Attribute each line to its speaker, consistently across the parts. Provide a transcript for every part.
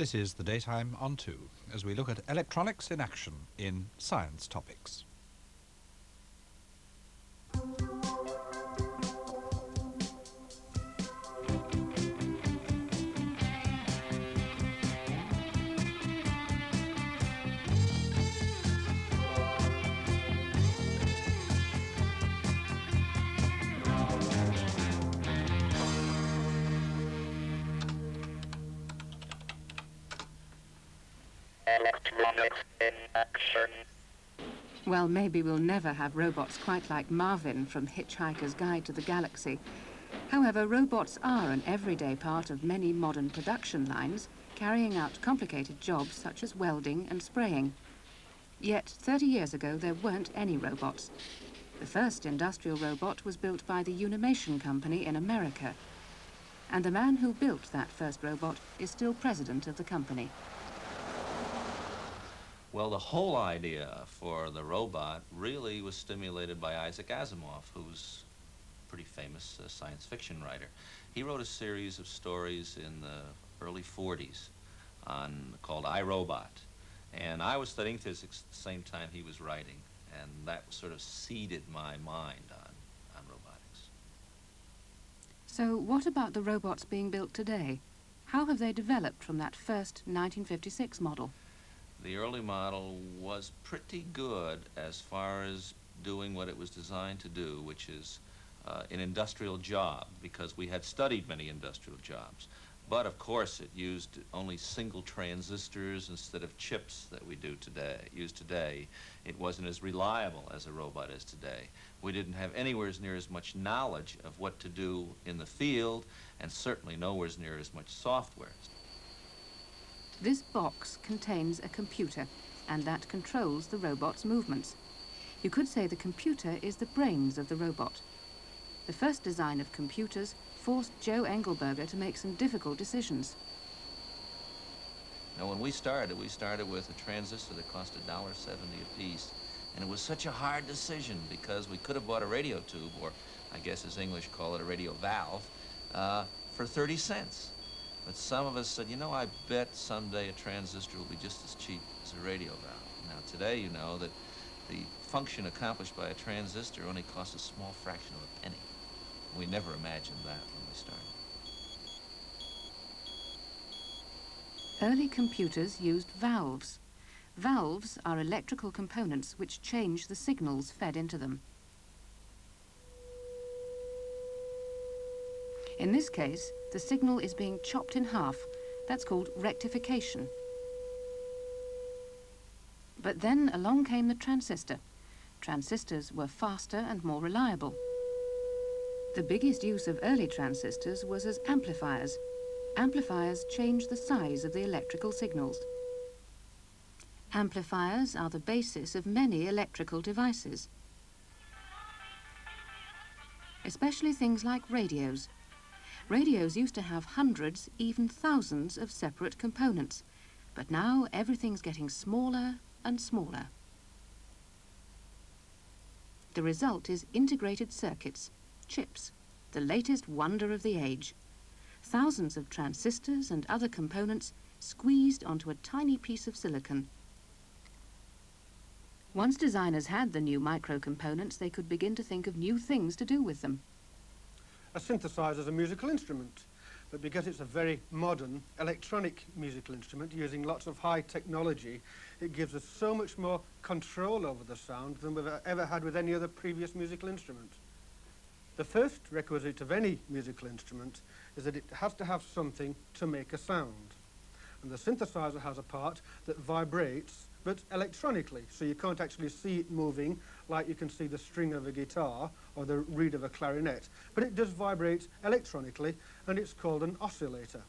Speaker 1: This is The Daytime on 2, as we look at electronics in action in science topics.
Speaker 2: Electronics in action.
Speaker 3: Well, maybe we'll never have robots quite like Marvin from Hitchhiker's Guide to the Galaxy. However, robots are an everyday part of many modern production lines, carrying out complicated jobs such as welding and spraying. Yet, 30 years ago, there weren't any robots. The first industrial robot was built by the Unimation Company in America. And the man who built that first robot is still president of the company.
Speaker 4: Well, the whole idea for the robot really was stimulated by Isaac Asimov, who's a pretty famous science fiction writer. He wrote a series of stories in the early 40s called I, Robot. And I was studying physics at the same time he was writing, and that sort of seeded my mind on robotics.
Speaker 3: So what about the robots being built today? How have they developed from that first 1956 model?
Speaker 4: The early model was pretty good as far as doing what it was designed to do, which is an industrial job, because we had studied many industrial jobs. But of course it used only single transistors instead of chips that we use today. It wasn't as reliable as a robot is today. We didn't have anywhere near as much knowledge of what to do in the field, and certainly nowhere near as much software.
Speaker 3: This box contains a computer, and that controls the robot's movements. You could say the computer is the brains of the robot. The first design of computers forced Joe Engelberger to make some difficult decisions.
Speaker 4: Now, when we started with a transistor that cost $1.70 a piece, and it was such a hard decision because we could have bought a radio tube, or I guess as English call it a radio valve, for 30 cents. But some of us said, you know, I bet someday a transistor will be just as cheap as a radio valve. Now, today, you know that the function accomplished by a transistor only costs a small fraction of a penny. We never imagined that when we started.
Speaker 3: Early computers used valves. Valves are electrical components which change the signals fed into them. In this case, the signal is being chopped in half. That's called rectification. But then along came the transistor. Transistors were faster and more reliable. The biggest use of early transistors was as amplifiers. Amplifiers change the size of the electrical signals. Amplifiers are the basis of many electrical devices, especially things like radios. Radios used to have hundreds, even thousands of separate components, but now everything's getting smaller and smaller. The result is integrated circuits, chips, the latest wonder of the age. Thousands of transistors and other components squeezed onto a tiny piece of silicon. Once designers had the new micro-components, they could begin to think of new things to do with them.
Speaker 5: A synthesizer is a musical instrument, but because it's a very modern electronic musical instrument using lots of high technology, it gives us so much more control over the sound than we've ever had with any other previous musical instrument. The first requisite of any musical instrument is that it has to have something to make a sound. And the synthesizer has a part that vibrates, but electronically, so you can't actually see it moving like you can see the string of a guitar or the reed of a clarinet, but it does vibrate electronically, and it's called an oscillator.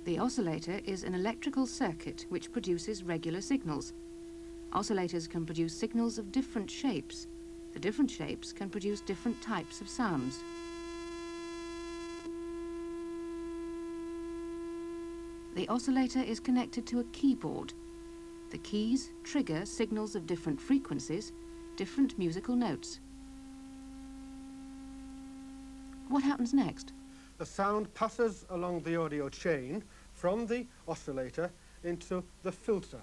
Speaker 3: The oscillator is an electrical circuit which produces regular signals. Oscillators can produce signals of different shapes. The different shapes can produce different types of sounds. The oscillator is connected to a keyboard. The keys trigger signals of different frequencies, different musical notes. What happens next?
Speaker 5: The sound passes along the audio chain from the oscillator into the filter.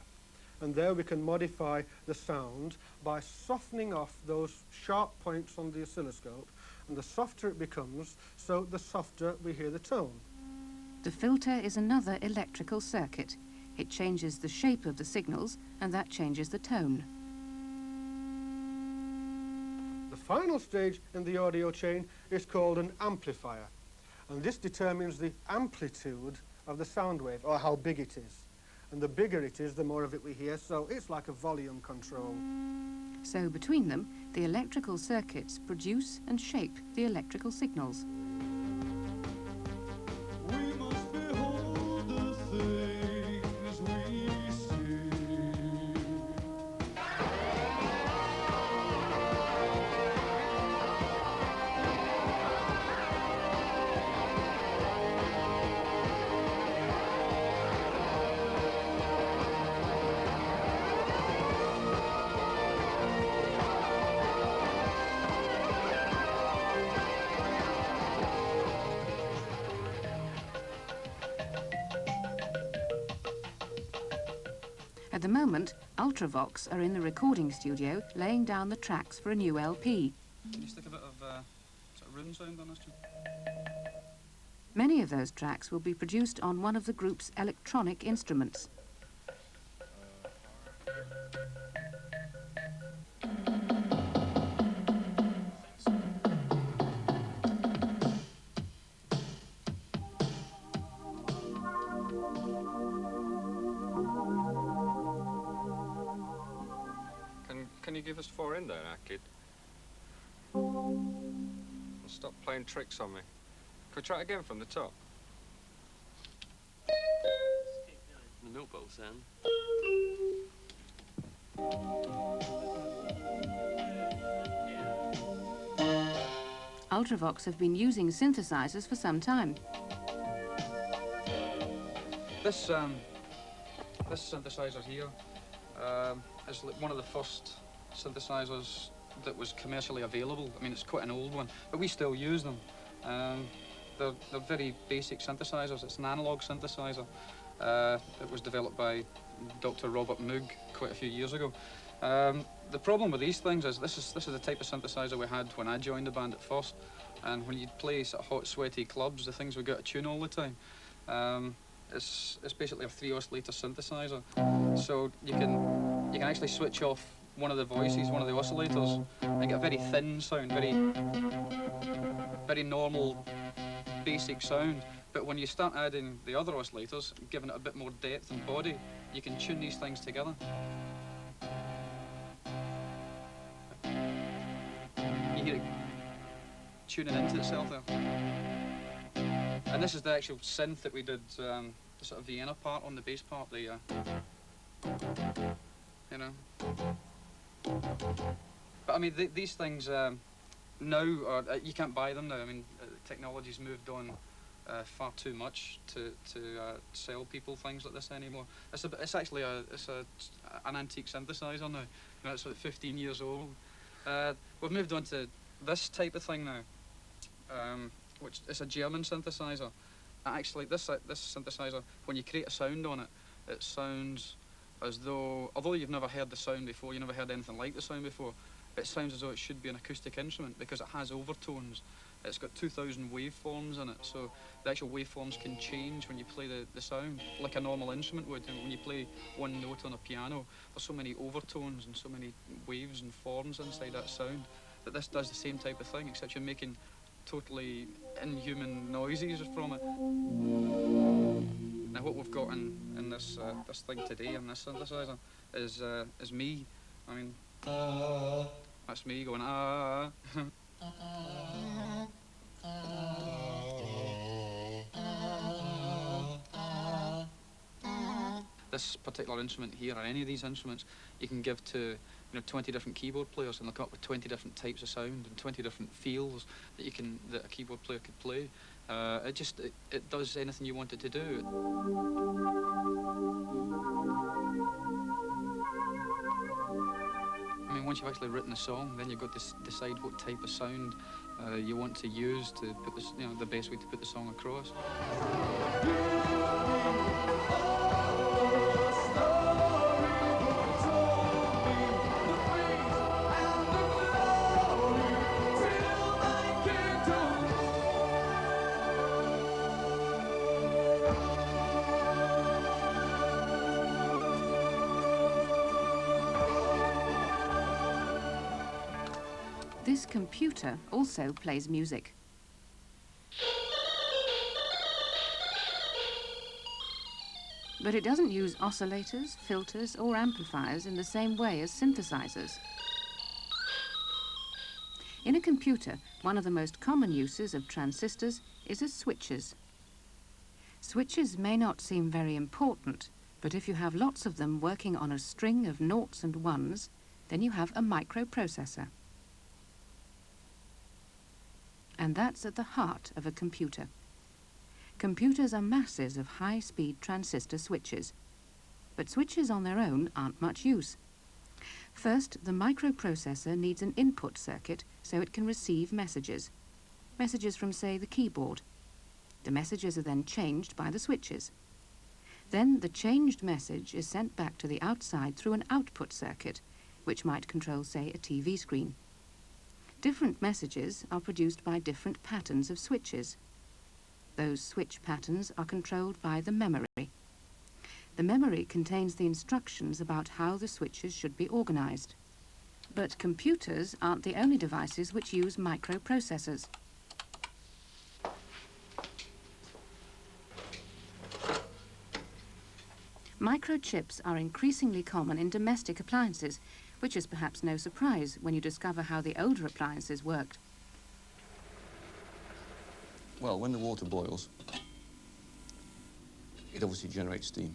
Speaker 5: And there we can modify the sound by softening off those sharp points on the oscilloscope, and the softer it becomes, so the softer we hear the tone.
Speaker 3: The filter is another electrical circuit. It changes the shape of the signals, and that changes the tone.
Speaker 5: The final stage in the audio chain is called an amplifier, and this determines the amplitude of the sound wave, or how big it is. And the bigger it is, the more of it we hear, so it's like a volume control.
Speaker 3: So between them, the electrical circuits produce and shape the electrical signals.
Speaker 6: We must behold the things we see.
Speaker 3: At the moment, Ultravox are in the recording studio laying down the tracks for a new LP.
Speaker 7: Can you stick a bit of sort of room sound on this, Jim?
Speaker 3: Many of those tracks will be produced on one of the group's electronic instruments.
Speaker 8: Can you give us 4 in there, kid? Well, stop playing tricks on me. Can we try it again from the top?
Speaker 9: The milk boat's end.
Speaker 3: Ultravox have been using synthesizers for some time.
Speaker 7: This synthesizer here is like one of the first synthesizers that was commercially available. I mean, it's quite an old one, but we still use them. They're very basic synthesizers. It's an analog synthesizer. It was developed by Dr. Robert Moog quite a few years ago. The problem with these things is this is the type of synthesizer we had when I joined the band at first, and when you'd play sort of hot, sweaty clubs, the things would get a tune all the time. It's basically a 3 oscillator synthesizer, so you can actually switch off one of the voices, one of the oscillators, and get a very thin sound, very normal, basic sound. But when you start adding the other oscillators, giving it a bit more depth and body, you can tune these things together. You hear it tuning into itself there. And this is the actual synth that we did, the sort of Vienna part on the bass part, the, you know. But I mean, these things now, you can't buy them now. I mean, technology's moved on far too much to sell people things like this anymore. It's actually an antique synthesizer now. You know, it's like 15 years old. We've moved on to this type of thing now, which is a German synthesizer. Actually, this synthesizer, when you create a sound on it, it sounds as though, although you've never heard the sound before, you never heard anything like the sound before, it sounds as though it should be an acoustic instrument because it has overtones. It's got 2,000 waveforms in it, so the actual waveforms can change when you play the sound, like a normal instrument would. And when you play one note on a piano, there's so many overtones and so many waves and forms inside that sound that this does the same type of thing, except you're making totally inhuman noises from it. Now what we've got in this thing today, in this synthesizer, is me. I mean, that's me going ah. This particular instrument here, or any of these instruments, you can give to 20 different keyboard players, and they'll come up with 20 different types of sound and 20 different feels that a keyboard player could play. It does anything you want it to do. I mean, once you've actually written a song, then you've got to decide what type of sound you want to use to put this, the best way to put the song across.
Speaker 3: This computer also plays music. But it doesn't use oscillators, filters, or amplifiers in the same way as synthesizers. In a computer, one of the most common uses of transistors is as switches. Switches may not seem very important, but if you have lots of them working on a string of noughts and ones, then you have a microprocessor. And that's at the heart of a computer. Computers are masses of high-speed transistor switches. But switches on their own aren't much use. First, the microprocessor needs an input circuit so it can receive messages. Messages from, say, the keyboard. The messages are then changed by the switches. Then the changed message is sent back to the outside through an output circuit, which might control, say, a TV screen. Different messages are produced by different patterns of switches. Those switch patterns are controlled by the memory. The memory contains the instructions about how the switches should be organized. But computers aren't the only devices which use microprocessors. Microchips are increasingly common in domestic appliances, which is perhaps no surprise when you discover how the older appliances worked.
Speaker 10: Well, when the water boils, it obviously generates steam.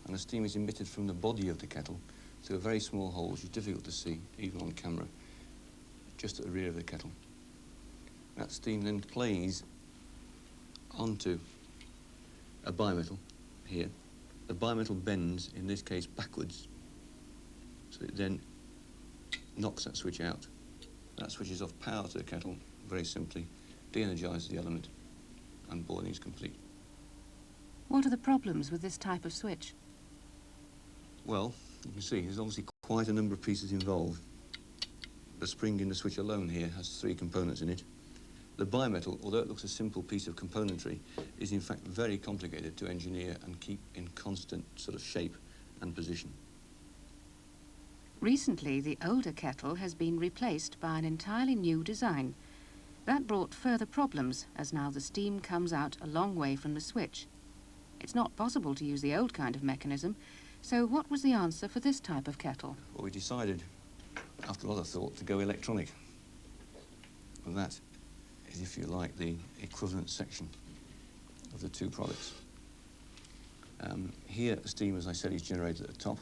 Speaker 10: And the steam is emitted from the body of the kettle through a very small hole, which is difficult to see, even on camera, just at the rear of the kettle. That steam then plays onto a bimetal here. The bimetal bends, in this case, backwards. So it then knocks that switch out. That switches off power to the kettle, very simply, de-energizes the element, and boiling is complete.
Speaker 3: What are the problems with this type of switch?
Speaker 10: Well, you can see there's obviously quite a number of pieces involved. The spring in the switch alone here has 3 components in it. The bimetal, although it looks a simple piece of componentry, is in fact very complicated to engineer and keep in constant sort of shape and position.
Speaker 3: Recently, the older kettle has been replaced by an entirely new design. That brought further problems, as now the steam comes out a long way from the switch. It's not possible to use the old kind of mechanism, so what was the answer for this type of kettle?
Speaker 10: Well, we decided, after a lot of thought, to go electronic. And that is, if you like, the equivalent section of the 2 products. Here, the steam, as I said, is generated at the top.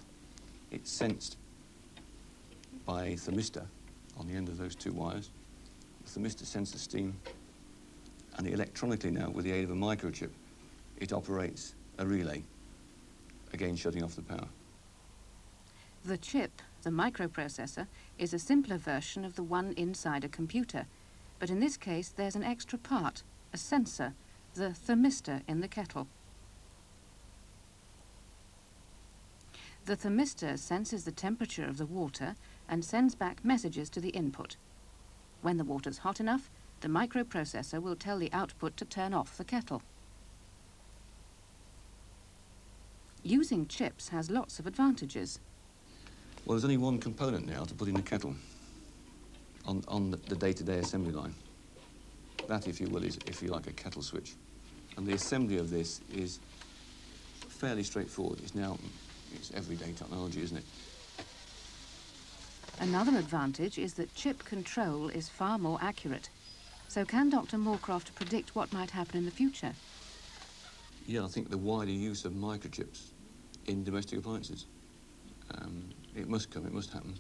Speaker 10: It's sensed by a thermistor on the end of those 2 wires. The thermistor senses steam, and electronically now, with the aid of a microchip, it operates a relay, again shutting off the power.
Speaker 3: The chip, the microprocessor, is a simpler version of the one inside a computer. But in this case, there's an extra part, a sensor, the thermistor in the kettle. The thermistor senses the temperature of the water and sends back messages to the input. When the water's hot enough, the microprocessor will tell the output to turn off the kettle. Using chips has lots of advantages.
Speaker 10: Well, there's only one component now to put in the kettle on the day-to-day assembly line. That, if you will, is, if you like, a kettle switch. And the assembly of this is fairly straightforward. It's everyday technology, isn't it?
Speaker 3: Another advantage is that chip control is far more accurate. So can Dr. Moorcroft predict what might happen in the future?
Speaker 10: Yeah, I think the wider use of microchips in domestic appliances. It must come, it must happen.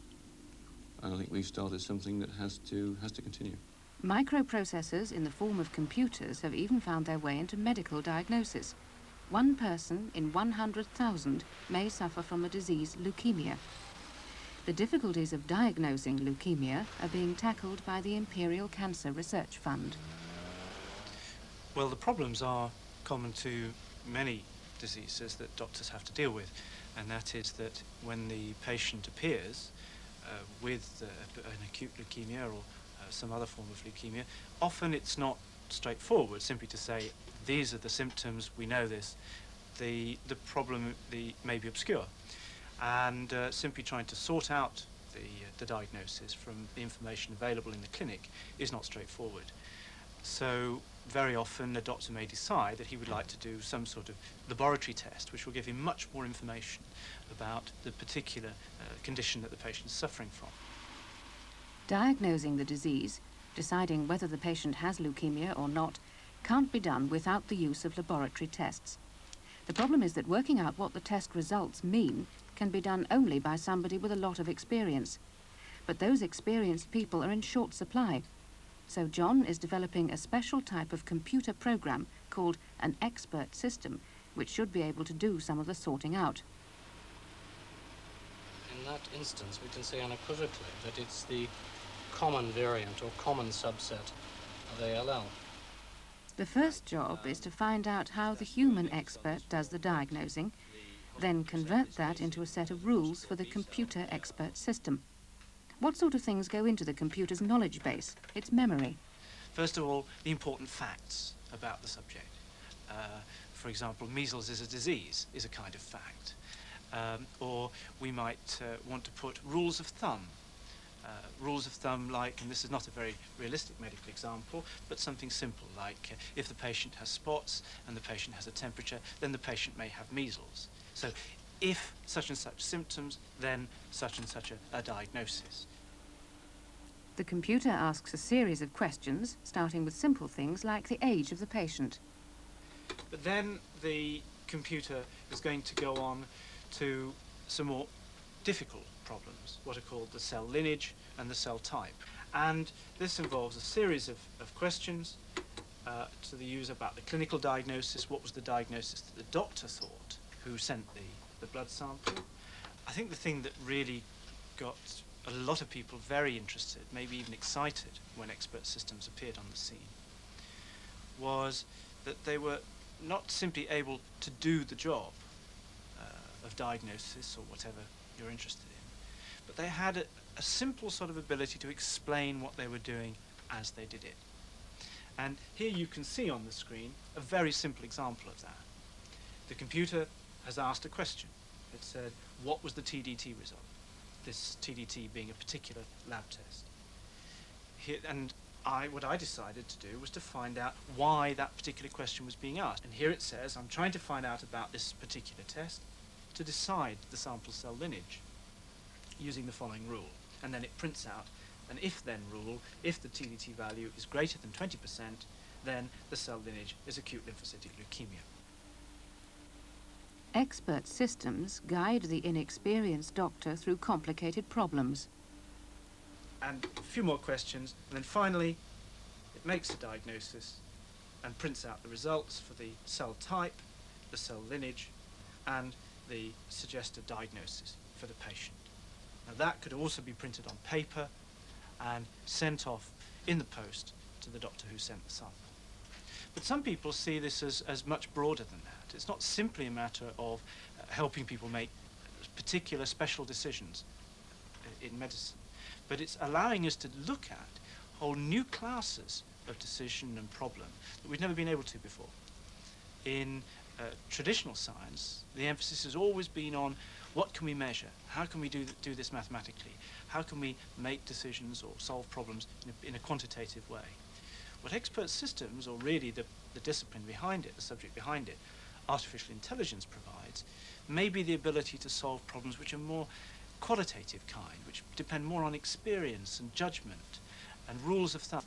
Speaker 10: And I think we've started something that has to continue.
Speaker 3: Microprocessors in the form of computers have even found their way into medical diagnosis. One person in 100,000 may suffer from a disease, leukemia. The difficulties of diagnosing leukemia are being tackled by the Imperial Cancer Research Fund.
Speaker 11: Well, the problems are common to many diseases that doctors have to deal with, and that is that when the patient appears with an acute leukemia or some other form of leukemia, often it's not straightforward simply to say, these are the symptoms, we know this. The problem may be obscure, and simply trying to sort out the diagnosis from the information available in the clinic is not straightforward. So very often a doctor may decide that he would like to do some sort of laboratory test which will give him much more information about the particular condition that the patient is suffering from.
Speaker 3: Diagnosing the disease, deciding whether the patient has leukemia or not, can't be done without the use of laboratory tests. The problem is that working out what the test results mean can be done only by somebody with a lot of experience. But those experienced people are in short supply. So John is developing a special type of computer program called an expert system, which should be able to do some of the sorting out.
Speaker 9: In that instance, we can say unequivocally that it's the common variant or common subset of ALL.
Speaker 3: The first job is to find out how the human expert does the diagnosing, then convert that into a set of rules for the computer expert system. What sort of things go into the computer's knowledge base, its memory?
Speaker 11: First of all, the important facts about the subject. For example, measles is a disease is a kind of fact. Or we might want to put rules of thumb. Rules of thumb like, and this is not a very realistic medical example, but something simple like if the patient has spots and the patient has a temperature, then the patient may have measles. So if such and such symptoms, then such and such a diagnosis.
Speaker 3: The computer asks a series of questions, starting with simple things like the age of the patient.
Speaker 11: But then the computer is going to go on to some more difficult problems, what are called the cell lineage and the cell type. And this involves a series of questions to the user about the clinical diagnosis, what was the diagnosis that the doctor thought, who sent the blood sample. I think the thing that really got a lot of people very interested, maybe even excited, when expert systems appeared on the scene, was that they were not simply able to do the job of diagnosis or whatever you're interested in, but they had a simple sort of ability to explain what they were doing as they did it. And here you can see on the screen a very simple example of that. The computer has asked a question. It said, what was the TDT result? This TDT being a particular lab test. And what I decided to do was to find out why that particular question was being asked. And here it says, I'm trying to find out about this particular test to decide the sample cell lineage using the following rule. And then it prints out an if-then rule. If the TDT value is greater than 20%, then the cell lineage is acute lymphocytic leukemia.
Speaker 3: Expert systems guide the inexperienced doctor through complicated problems.
Speaker 11: And a few more questions, and then finally it makes a diagnosis and prints out the results for the cell type, the cell lineage, and the suggested diagnosis for the patient. Now that could also be printed on paper and sent off in the post to the doctor who sent the sample. But some people see this as much broader than that. It's not simply a matter of helping people make particular special decisions in medicine, but it's allowing us to look at whole new classes of decision and problem that we've never been able to before. In traditional science, the emphasis has always been on what can we measure? How can we do this mathematically? How can we make decisions or solve problems in a quantitative way? What expert systems, or really the discipline behind it, the subject behind it, artificial intelligence provides, may be the ability to solve problems which are more qualitative kind, which depend more on experience and judgment and rules of thumb.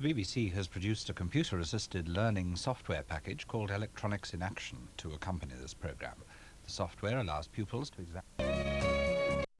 Speaker 1: The BBC has produced a computer-assisted learning software package called Electronics in Action to accompany this programme. The software allows pupils to examine...